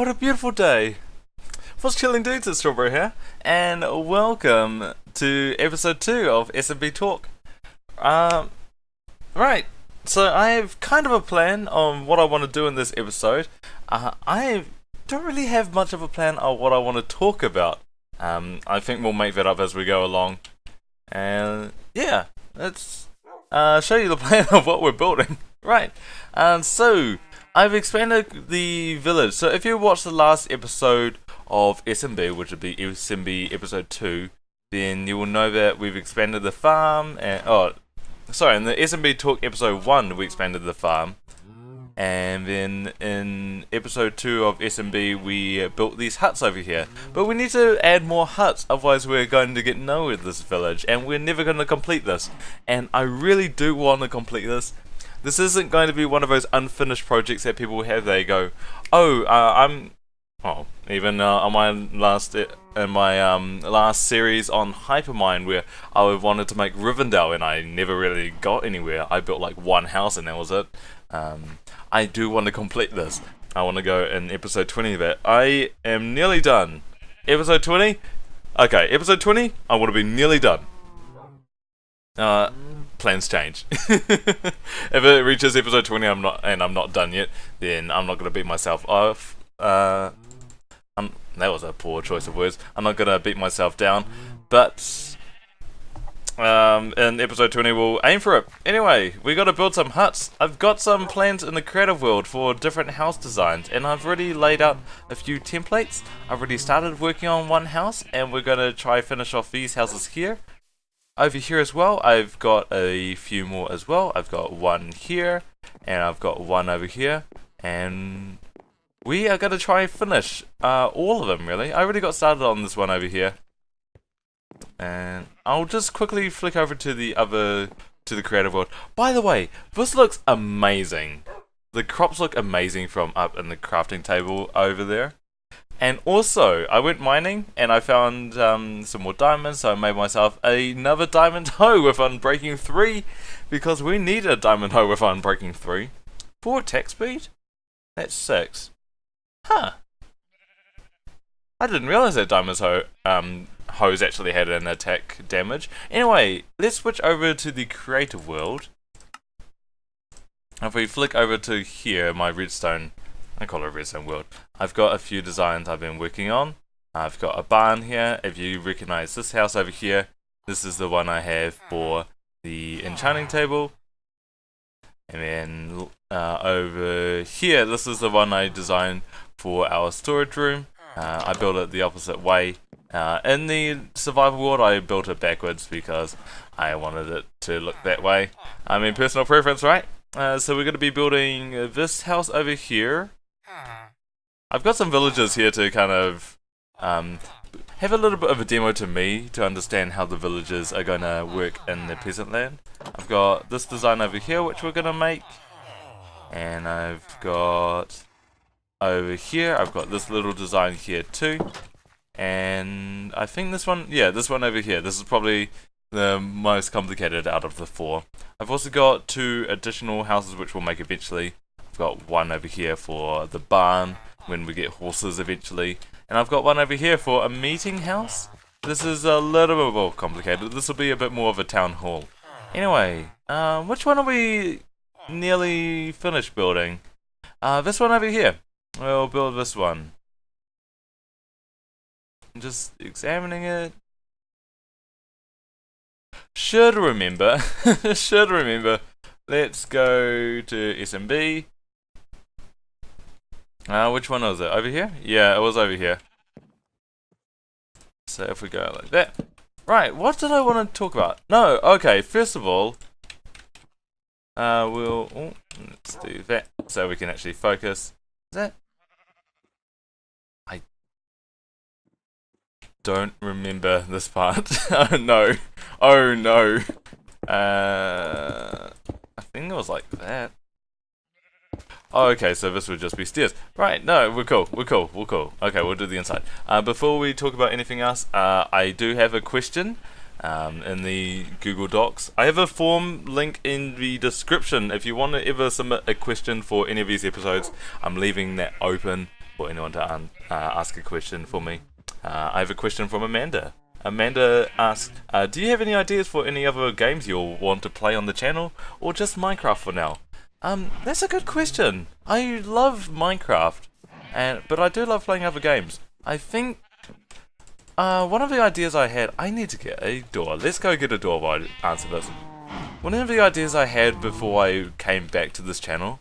what a beautiful day! What's chilling dudes, it's Strawberry here, and welcome to episode 2 of SMB Talk. Right, so I have kind of a plan on what I want to do in this episode. I don't really have much of a plan on what I want to talk about. I think we'll make that up as we go along. And yeah, let's show you the plan of what we're building. Right, so I've expanded the village. So if you watched the last episode of SMB, which would be SMB episode 2, then you will know that we've expanded the farm. And in the SMB Talk episode 1, we expanded the farm. And then in episode 2 of SMB, we built these huts over here. But we need to add more huts, otherwise we're going to get nowhere with this village, and we're never going to complete this. And I really do want to complete this. This isn't going to be one of those unfinished projects that people have. They go, even on my last last series on Hypermine, where I wanted to make Rivendell and I never really got anywhere. I built like one house and that was it. I do want to complete this. I want to go in episode 20 of it. I am nearly done. Episode 20? Okay, episode 20, I want to be nearly done. Plans change. If it reaches episode 20 I'm not done yet, then I'm not going to beat myself off. That was a poor choice of words. I'm not going to beat myself down, but in episode 20 we'll aim for it. Anyway, we got to build some huts. I've got some plans in the creative world for different house designs, and I've already laid out a few templates. I've already started working on one house, and we're going to try finish off these houses here. Over here as well, I've got a few more as well. I've got one here, and I've got one over here, and we are going to try and finish all of them, really. I already got started on this one over here. And I'll just quickly flick over to the creative world. By the way, this looks amazing. The crops look amazing from up in the crafting table over there. And also, I went mining and I found some more diamonds, so I made myself another diamond hoe with Unbreaking 3, because we need a diamond hoe with Unbreaking 3. 4 attack speed? That's 6. Huh. I didn't realize that diamond hoes actually had an attack damage. Anyway, let's switch over to the creative world. If we flick over to here, my redstone, I call it redstone world, I've got a few designs I've been working on. I've got a barn here. If you recognize this house over here, this is the one I have for the enchanting table. And then over here, this is the one I designed for our storage room. I built it the opposite way. In the survival world, I built it backwards because I wanted it to look that way. I mean, personal preference, right? So we're going to be building this house over here. I've got some villagers here to kind of have a little bit of a demo to me to understand how the villagers are going to work in the peasant land. I've got this design over here which we're going to make. And I've got over here, I've got this little design here too. And I think this one, yeah, this one over here, this is probably the most complicated out of the 4. I've also got 2 additional houses which we'll make eventually. I've got one over here for the barn when we get horses eventually, and I've got one over here for a meeting house. This is a little bit more complicated. This will be a bit more of a town hall. Anyway, which one are we nearly finished building? This one over here. We'll build this one. Just examining it. Should remember. Let's go to SMB. Which one was it? Over here? Yeah, it was over here. So if we go like that. Right, what did I want to talk about? No, okay, first of all, let's do that so we can actually focus. Is that? I don't remember this part. Oh no. Oh no. I think it was like that. Oh, okay, so this would just be stairs. Right, no, we're cool. Okay, we'll do the inside. Before we talk about anything else, I do have a question in the Google Docs. I have a form link in the description. If you want to ever submit a question for any of these episodes, I'm leaving that open. for anyone to ask a question for me. I have a question from Amanda. Amanda asks, do you have any ideas for any other games you'll want to play on the channel, or just Minecraft for now? That's a good question. I love Minecraft, but I do love playing other games. I think one of the ideas I had, I need to get a door. Let's go get a door while I answer this. One of the ideas I had before I came back to this channel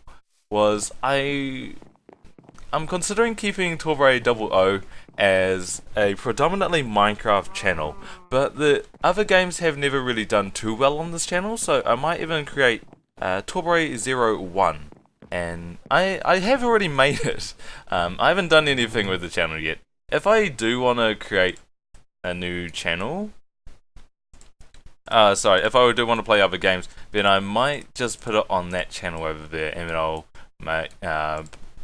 was I'm considering keeping Torbray 00 as a predominantly Minecraft channel, but the other games have never really done too well on this channel, so I might even create Torbray 01. And I have already made it. I haven't done anything with the channel yet. If I do want to create a new channel, if I do want to play other games, then I might just put it on that channel over there, and then I'll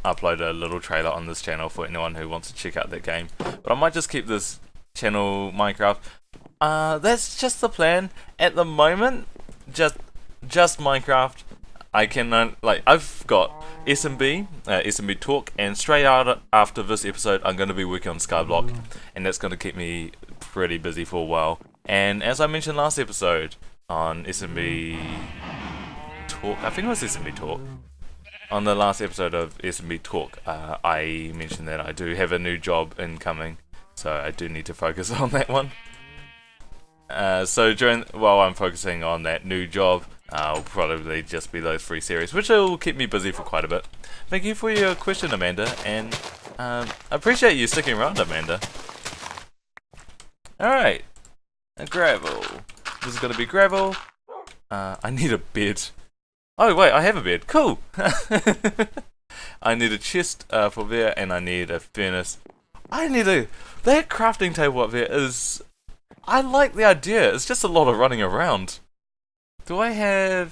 upload a little trailer on this channel for anyone who wants to check out that game. But I might just keep this channel Minecraft. That's just the plan at the moment. Just Minecraft. I can I've got SMB Talk, and straight out after this episode, I'm going to be working on Skyblock, and that's going to keep me pretty busy for a while. And as I mentioned last episode on SMB Talk, I think it was SMB Talk. On the last episode of SMB Talk, I mentioned that I do have a new job incoming, so I do need to focus on that one. So while I'm focusing on that new job, I'll probably just be those 3 series, which will keep me busy for quite a bit. Thank you for your question, Amanda, and I appreciate you sticking around, Amanda. Alright, Greville. This is going to be Greville. I need a bed. Oh wait, I have a bed. Cool. I need a chest for there, and I need a furnace. That crafting table up there is... I like the idea. It's just a lot of running around. Do I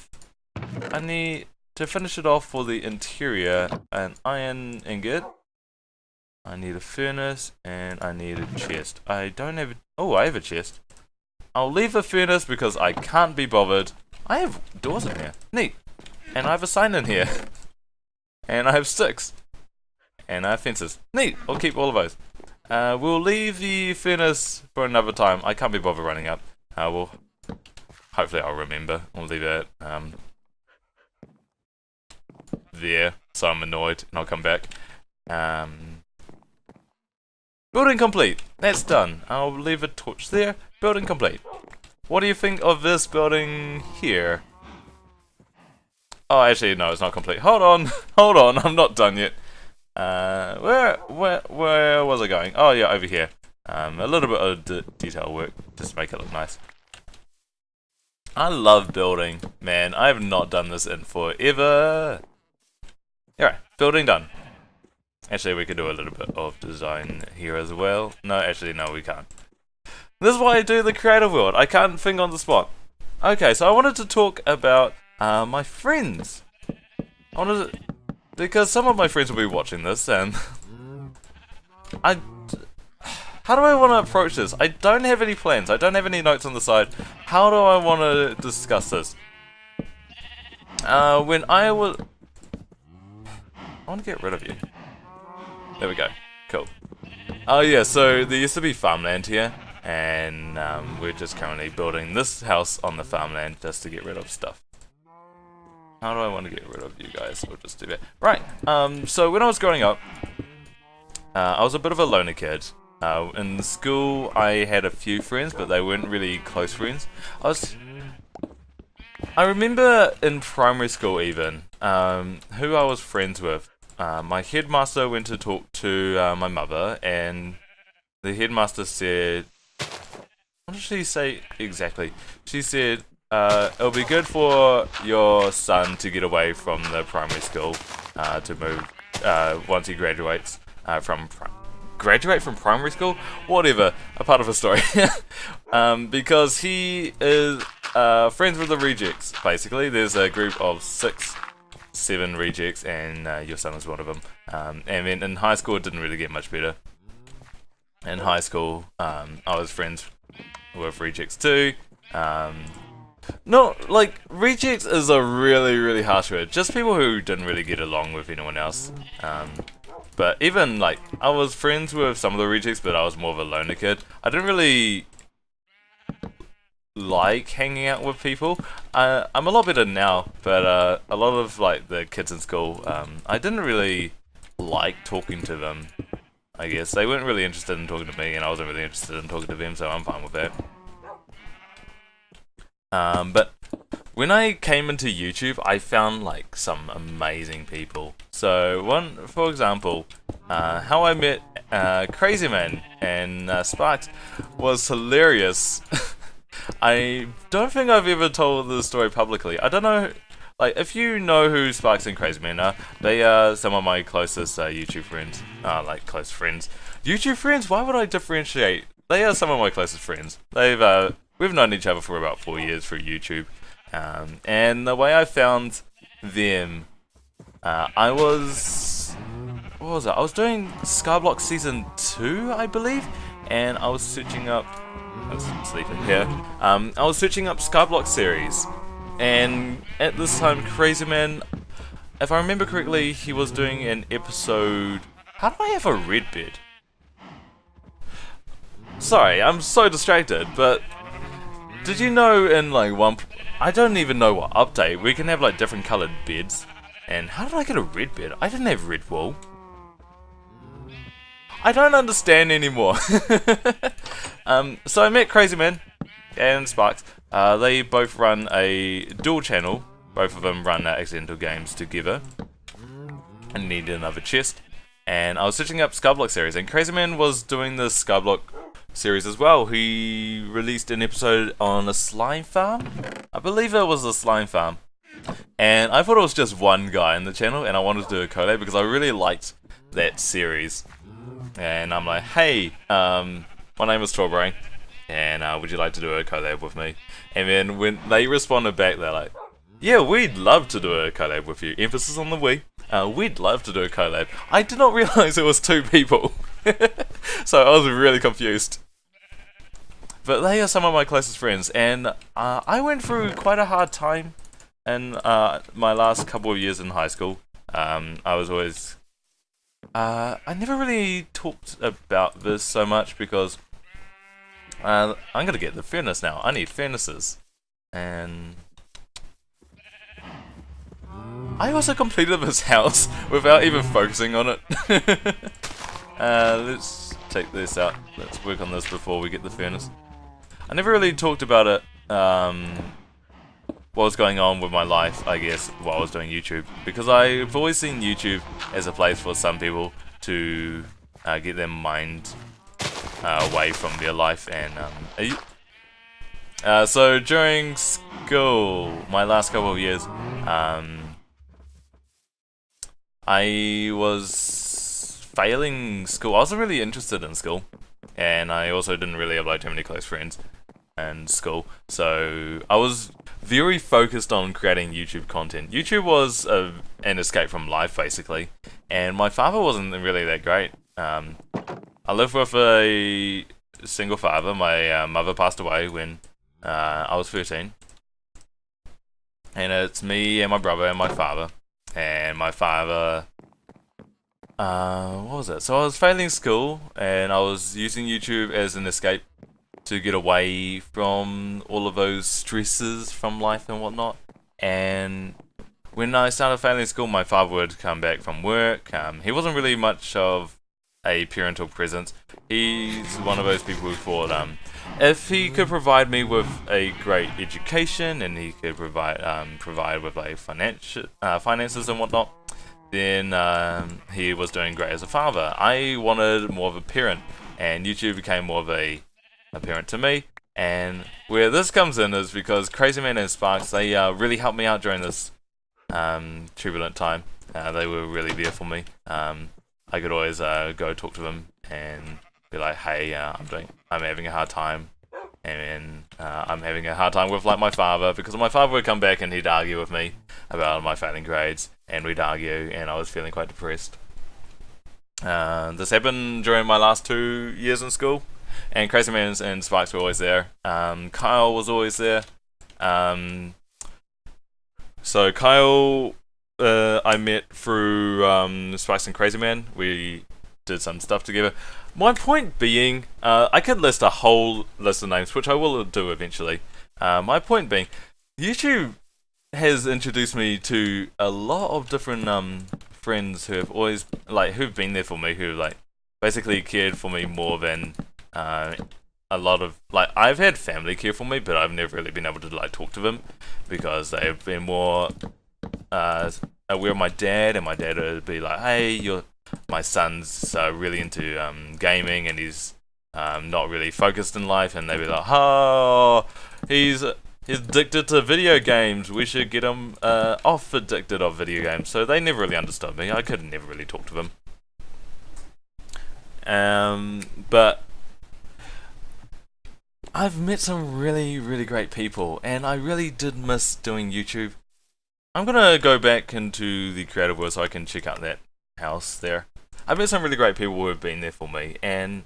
need to finish it off for the interior, an iron ingot. I need a furnace, and I need a chest. I have a chest. I'll leave the furnace because I can't be bothered. I have doors in here. Neat. And I have a sign in here. And I have sticks. And I have fences. Neat. I'll keep all of those. We'll leave the furnace for another time. I can't be bothered running up. Hopefully I'll remember. I'll leave it there, so I'm annoyed, and I'll come back. Building complete. That's done. I'll leave a torch there. Building complete. What do you think of this building here? Oh, actually, no, it's not complete. Hold on. Hold on. I'm not done yet. Where was I going? Oh, yeah, over here. A little bit of detail work just to make it look nice. I love building. Man, I have not done this in forever. Alright, building done. Actually, we could do a little bit of design here as well. No, actually, no, we can't. This is why I do the creative world. I can't think on the spot. Okay, so I wanted to talk about my friends. Because some of my friends will be watching this, and how do I want to approach this? I don't have any plans. I don't have any notes on the side. How do I want to discuss this? I want to get rid of you. There we go. Cool. Oh yeah, so there used to be farmland here, and we're just currently building this house on the farmland just to get rid of stuff. How do I want to get rid of you guys? We'll just do that. Right, so when I was growing up, I was a bit of a loner kid. In school, I had a few friends, but they weren't really close friends. I remember in primary school even, who I was friends with. My headmaster went to talk to my mother, and the headmaster said, what did she say exactly? She said, it'll be good for your son to get away from the primary school, to move, once he graduates graduate from primary school? Whatever, a part of a story. Because he is friends with the rejects, basically. There's a group of 7 rejects, and your son is one of them. And then in high school, it didn't really get much better. In high school, I was friends with rejects too. No, like, rejects is a really, really harsh word. Just people who didn't really get along with anyone else. But even like I was friends with some of the rejects, but I was more of a loner kid. I didn't really like hanging out with people. I'm a lot better now, but a lot of like the kids in school, I didn't really like talking to them. I guess they weren't really interested in talking to me, and I wasn't really interested in talking to them, so I'm fine with that. But when I came into YouTube, I found like some amazing people. So for example, how I met Crazy Man and Sparks was hilarious. I don't think I've ever told the story publicly. I don't know, like, if you know who Sparks and Crazy Man are, they are some of my closest YouTube friends. Like, close friends. YouTube friends? Why would I differentiate? They are some of my closest friends. We've known each other for about 4 years through YouTube. And the way I found them, I was... What was it? I was doing Skyblock Season 2, I believe? And I was searching up... I was sleeping here. I was searching up Skyblock series, and at this time, Crazy Man, if I remember correctly, he was doing an episode. How do I have a red bed? Sorry, I'm so distracted. But did you know in like I don't even know what update we can have like different colored beds? And how did I get a red bed? I didn't have red wool. I don't understand anymore. So I met Crazy Man and Sparks. They both run a dual channel. Both of them run accidental games together. And needed another chest. And I was searching up Skyblock series, and Crazy Man was doing the Skyblock series as well. He released an episode on a slime farm. I believe it was a slime farm. And I thought it was just one guy in the channel, and I wanted to do a collab because I really liked that series. And I'm like, hey, my name is Strawberry, and would you like to do a collab with me? And then when they responded back, they're like, yeah, we'd love to do a collab with you. Emphasis on the we. We'd love to do a collab. I did not realize it was 2 people. So I was really confused. But they are some of my closest friends, and I went through quite a hard time in my last couple of years in high school. I was always... I never really talked about this so much because I'm gonna get the furnace now. I need furnaces. And I also completed this house without even focusing on it. Let's take this out. Let's work on this before we get the furnace. I never really talked about it, what was going on with my life, I guess, while I was doing YouTube. Because I've always seen YouTube as a place for some people to get their mind away from their life. And so during school, my last couple of years, I was failing school. I wasn't really interested in school, and I also didn't really have like too many close friends in school. So I was very focused on creating YouTube content. YouTube was an escape from life, basically, and my father wasn't really that great. I lived with a single father. My mother passed away when I was 13, and it's me and my brother and my father. And my father, what was it? So I was failing school, and I was using YouTube as an escape to get away from all of those stresses from life and whatnot. And when I started failing school, my father would come back from work. He wasn't really much of a parental presence. He's one of those people who thought if he could provide me with a great education and he could provide with like finances and whatnot, then he was doing great as a father. I wanted more of a parent, and YouTube became more of a parent to me. And where this comes in is because Crazy Man and Sparks, they really helped me out during this turbulent time. They were really there for me. I could always go talk to them and be like, hey, I'm having a hard time, and I'm having a hard time with like my father, because my father would come back and he'd argue with me about my failing grades, and we'd argue, and I was feeling quite depressed. This happened during my last 2 years in school, and Crazy Man and Sparks were always there. Kyle was always there. So Kyle I met through Spice and Crazy Man. We did some stuff together. My point being, I could list a whole list of names, which I will do eventually. My point being, YouTube has introduced me to a lot of different friends who have always who've been there for me, who basically cared for me more than a lot of I've had family care for me, but I've never really been able to talk to them because they've been more aware of my dad, and my dad would be like, "Hey, my son's really into gaming, and he's not really focused in life," and they'd be like, "Oh, he's addicted to video games. We should get him off addicted of video games." So they never really understood me. I could never really talk to them. But I've met some really, really great people, and I really did miss doing YouTube. I'm gonna go back into the creative world so I can check out that house there. I've met some really great people who have been there for me, and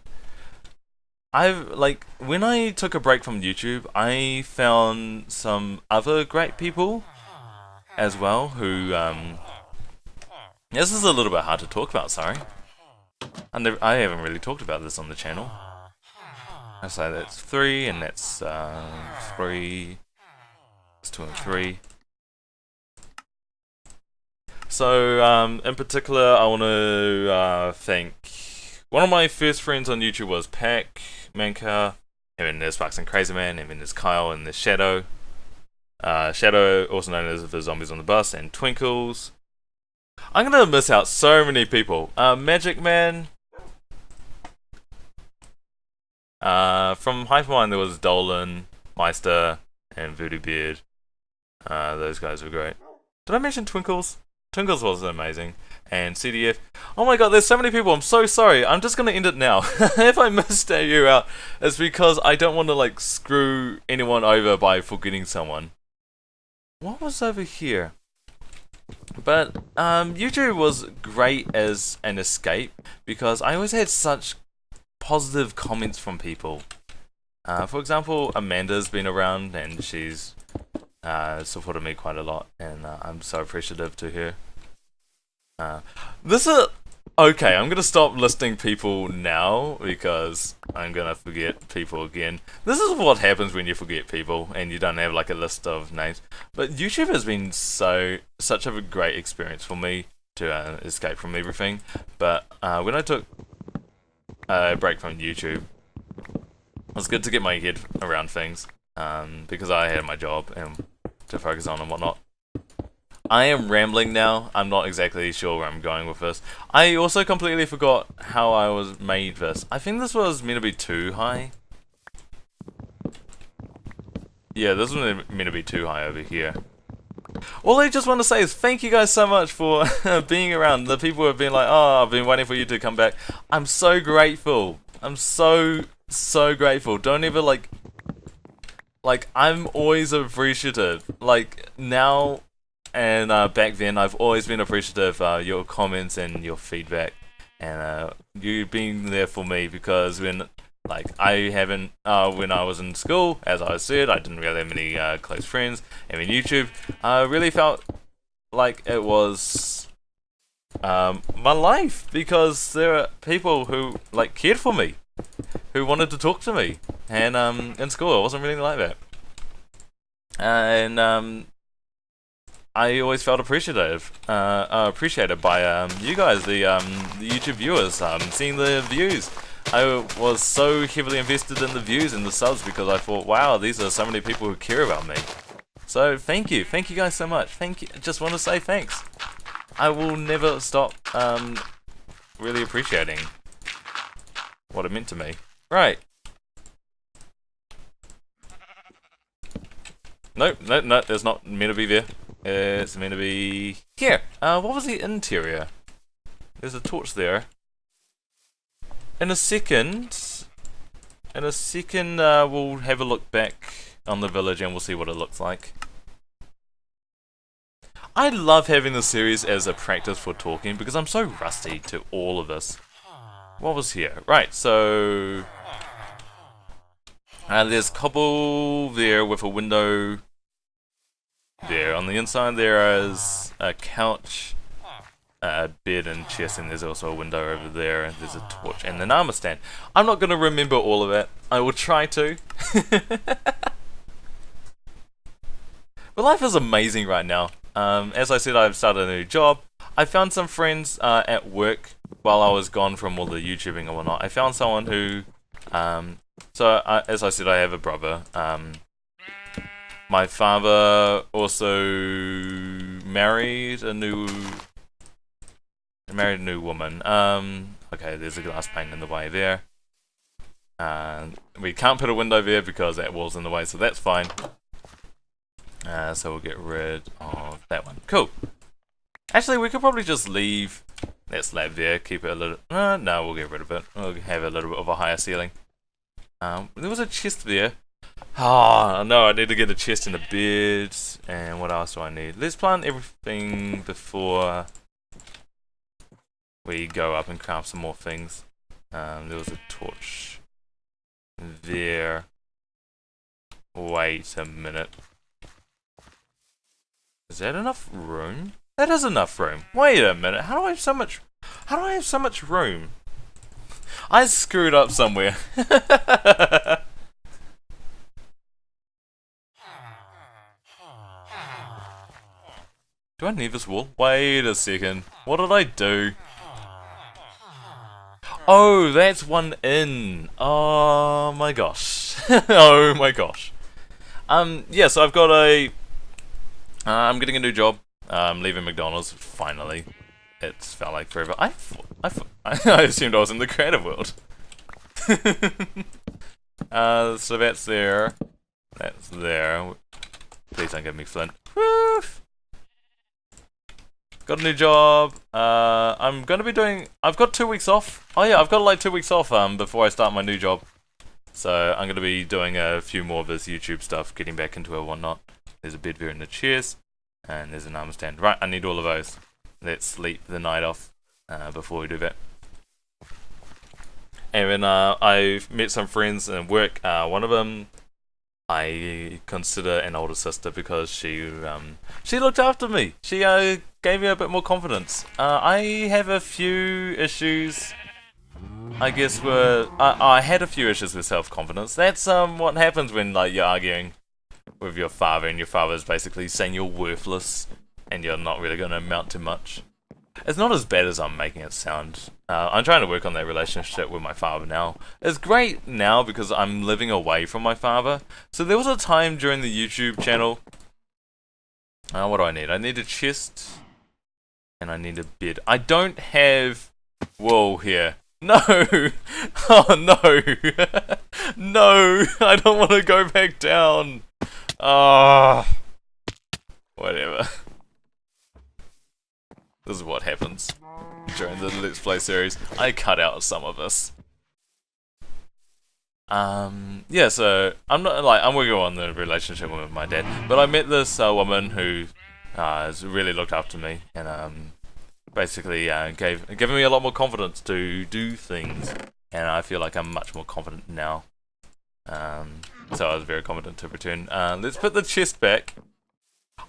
when I took a break from YouTube, I found some other great people as well who this is a little bit hard to talk about, sorry. I haven't really talked about this on the channel. I say that's 3, and that's 3. It's 2 and 3. So, in particular, I want to thank one of my first friends on YouTube was Pac, Manka, and then there's Sparks and Crazy Man, and then there's Kyle, and there's Shadow. Shadow, also known as the Zombies on the Bus, and Twinkles. I'm gonna miss out so many people. Magic Man. From Hypermind there was Dolan, Meister, and Voodoo Beard. Those guys were great. Did I mention Twinkles? Twinkles was amazing. And CDF. Oh my god, there's so many people. I'm so sorry. I'm just gonna end it now. If I missed you out, it's because I don't want to screw anyone over by forgetting someone. What was over here? But YouTube was great as an escape because I always had such positive comments from people. For example, Amanda's been around and she's supported me quite a lot, and I'm so appreciative to her. Okay, I'm gonna stop listing people now because I'm gonna forget people again. This is what happens when you forget people and you don't have a list of names. But YouTube has been such a great experience for me to escape from everything. But when I took a break from YouTube, it was good to get my head around things because I had my job and to focus on and whatnot. I am rambling now. I'm not exactly sure where I'm going with this. I also completely forgot how I was made this. I think this was meant to be too high. Yeah, this was meant to be too high over here. All I just want to say is thank you guys so much for being around. The people who have been like, "Oh, I've been waiting for you to come back." I'm so grateful. I'm so grateful. Don't ever I'm always appreciative. Now and back then, I've always been appreciative of your comments and your feedback, and you being there for me because when when I was in school, as I said, I didn't really have many close friends, and in YouTube, I really felt like it was my life because there are people who cared for me, who wanted to talk to me, and in school, it wasn't really like that, and I always felt appreciated by you guys, the YouTube viewers, seeing the views. I was so heavily invested in the views and the subs because I thought, wow, these are so many people who care about me. So thank you guys so much. Thank you. Just want to say thanks. I will never stop really appreciating what it meant to me. Right. Nope, there's not meant to be there. It's meant to be here. What was the interior? There's a torch there. In a second, we'll have a look back on the village and we'll see what it looks like. I love having this series as a practice for talking because I'm so rusty to all of this. What was here? Right, so there's cobble there with a window. there. On the inside there is a couch, a bed and chest, and there's also a window over there, and there's a torch and an armor stand. I'm not going to remember all of it. I will try to. But life is amazing right now. As I said, I've started a new job. I found some friends at work while I was gone from all the YouTubing and whatnot. I found someone who... as I said, I have a brother. My father also married a new woman. Okay, there's a glass pane in the way there. We can't put a window there because that wall's in the way, so that's fine. So we'll get rid of that one. Cool. Actually, we could probably just leave that slab there, keep it a little... no, we'll get rid of it. We'll have a little bit of a higher ceiling. There was a chest there. Oh, no, I need to get a chest in the bed. And what else do I need? Let's plant everything before we go up and craft some more things. There was a torch there. Wait a minute. Is that enough room? That is enough room. Wait a minute. How do I have so much? How do I have so much room? I screwed up somewhere. Do I need this wall? Wait a second. What did I do? Oh, that's one in. Oh my gosh. Oh my gosh. Yeah, so I've got a... I'm getting a new job. I'm leaving McDonald's, finally. It's felt like forever. I assumed I was in the creative world. So that's there. That's there. Please don't give me flint. Woof. Got a new job. I'm gonna be doing... I've got 2 weeks off. Oh yeah, I've got like 2 weeks off before I start my new job. So I'm gonna be doing a few more of this YouTube stuff, getting back into it and whatnot. There's a bed there in the chairs. And there's an armor stand. Right, I need all of those. Let's sleep the night off before we do that. And then I've met some friends in work. One of them I consider an older sister because she looked after me. She gave me a bit more confidence. I have a few issues. I guess I had a few issues with self-confidence. That's what happens when like you're arguing with your father, and your father's basically saying you're worthless and you're not really going to amount to much. It's not as bad as I'm making it sound. I'm trying to work on that relationship with my father now. It's great now because I'm living away from my father. So there was a time during the YouTube channel. What do I need? I need a chest and I need a bed. I don't have wool here. No! Oh no! No! I don't want to go back down! Ah, whatever. This is what happens during the Let's Play series. I cut out some of this. Yeah, so I'm working on the relationship with my dad, but I met this woman who has really looked after me and basically given me a lot more confidence to do things, and I feel like I'm much more confident now. So I was very confident to return. Let's put the chest back.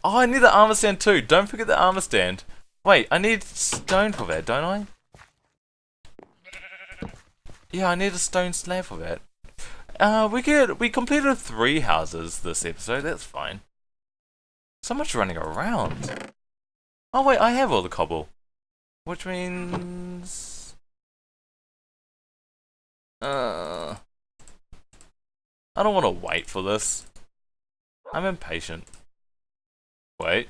Oh, I need the armor stand too. Don't forget the armor stand. Wait, I need stone for that, don't I? Yeah, I need a stone slab for that. We completed 3 houses this episode. That's fine. So much running around. Oh wait, I have all the cobble, which means I don't want to wait for this. I'm impatient. Wait.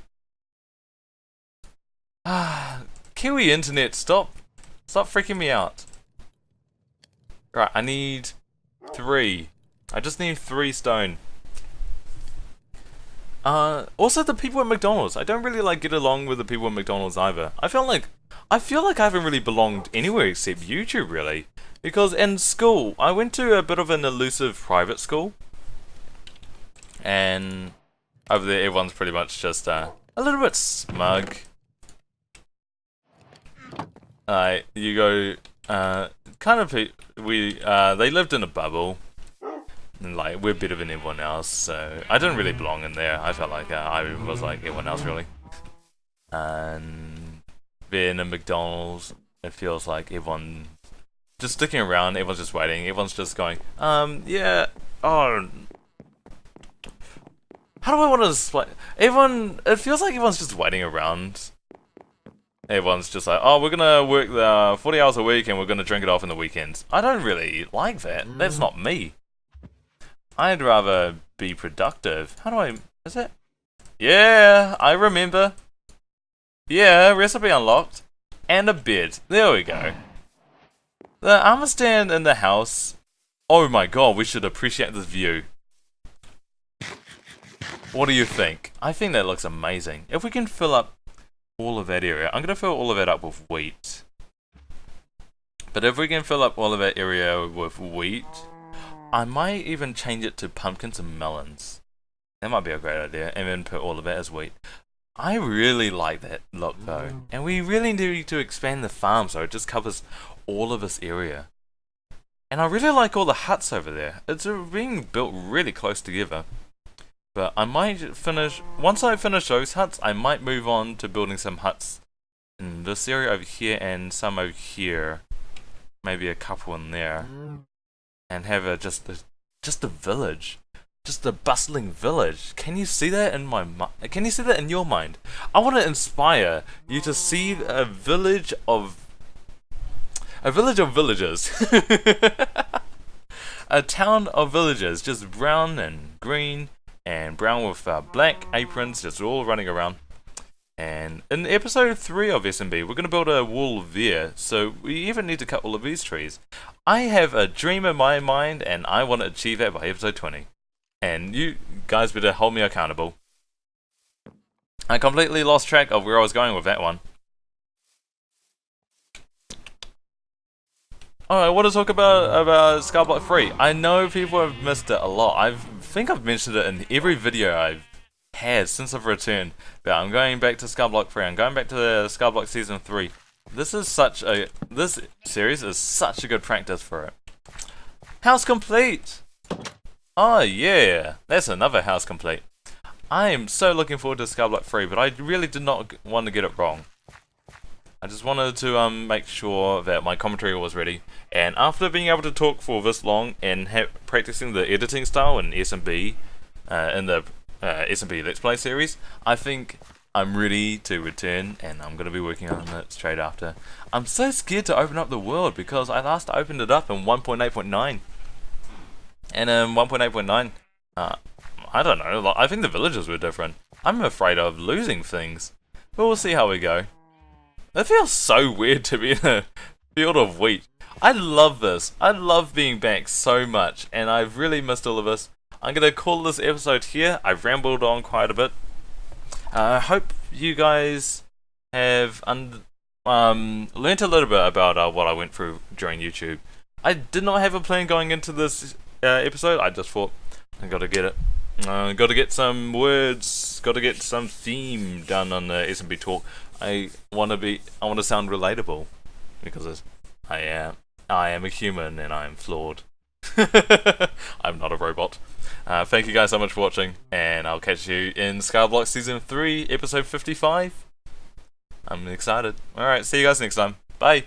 Kiwi internet, stop freaking me out. Right, I need 3. I just need 3 stone. Also the people at McDonald's. I don't really like get along with the people at McDonald's either. I feel like I haven't really belonged anywhere except YouTube really. Because in school, I went to a bit of an elusive private school. And over there everyone's pretty much just a little bit smug. You go, they lived in a bubble. And, like, we're better than everyone else, so I didn't really belong in there. I felt like I was like everyone else, really. And being in McDonald's, it feels like everyone just sticking around, everyone's just waiting, everyone's just going, yeah, oh, how do I want to display? Everyone, it feels like everyone's just waiting around. Everyone's just like, oh, we're gonna work the 40 hours a week and we're gonna drink it off in the weekends. I don't really like that. That's not me. I'd rather be productive. How do I... Is it? Yeah, I remember. Yeah, recipe unlocked. And a bed. There we go. The armor stand in the house. Oh my god, we should appreciate this view. What do you think? I think that looks amazing. If we can fill up all of that area. I'm going to fill all of it up with wheat. But if we can fill up all of that area with wheat, I might even change it to pumpkins and melons. That might be a great idea. And then put all of it as wheat. I really like that look though. And we really need to expand the farm so it just covers all of this area. And I really like all the huts over there. It's being built really close together. But I might finish, once I finish those huts, I might move on to building some huts in this area over here and some over here. Maybe a couple in there. And have just a village. Just a bustling village. Can you see that in my mind? Can you see that in your mind? I want to inspire you to see a village of villagers. A town of villagers, just brown and green. And brown with black aprons, just all running around. And in episode 3 of SMB, we're going to build a wall there, so we even need to cut all of these trees. I have a dream in my mind, and I want to achieve that by episode 20. And you guys better hold me accountable. I completely lost track of where I was going with that one. I want to talk about Skyblock 3. I know people have missed it a lot. I think I've mentioned it in every video I've had since I've returned. But I'm going back to Skyblock 3. I'm going back to the Skyblock Season 3. This series is such a good practice for it. House complete! Oh yeah, that's another house complete. I am so looking forward to Skyblock 3, but I really did not want to get it wrong. I just wanted to make sure that my commentary was ready, and after being able to talk for this long and practicing the editing style in SMB, in the SMB Let's Play series, I think I'm ready to return, and I'm going to be working on it straight after. I'm so scared to open up the world because I last opened it up in 1.8.9, and in 1.8.9, I don't know, I think the villages were different. I'm afraid of losing things, but we'll see how we go. It feels so weird to be in a field of wheat. I love this. I love being back so much, and I've really missed all of this. I'm going to call this episode here. I've rambled on quite a bit. I hope you guys have learnt a little bit about what I went through during YouTube. I did not have a plan going into this episode. I just thought, I got to get it. Got to get some words. Got to get some theme done on the SMB Talk. I want to sound relatable because I am a human and I am flawed. I'm not a robot. Thank you guys so much for watching, and I'll catch you in Skyblock Season 3, Episode 55. I'm excited. Alright, see you guys next time. Bye!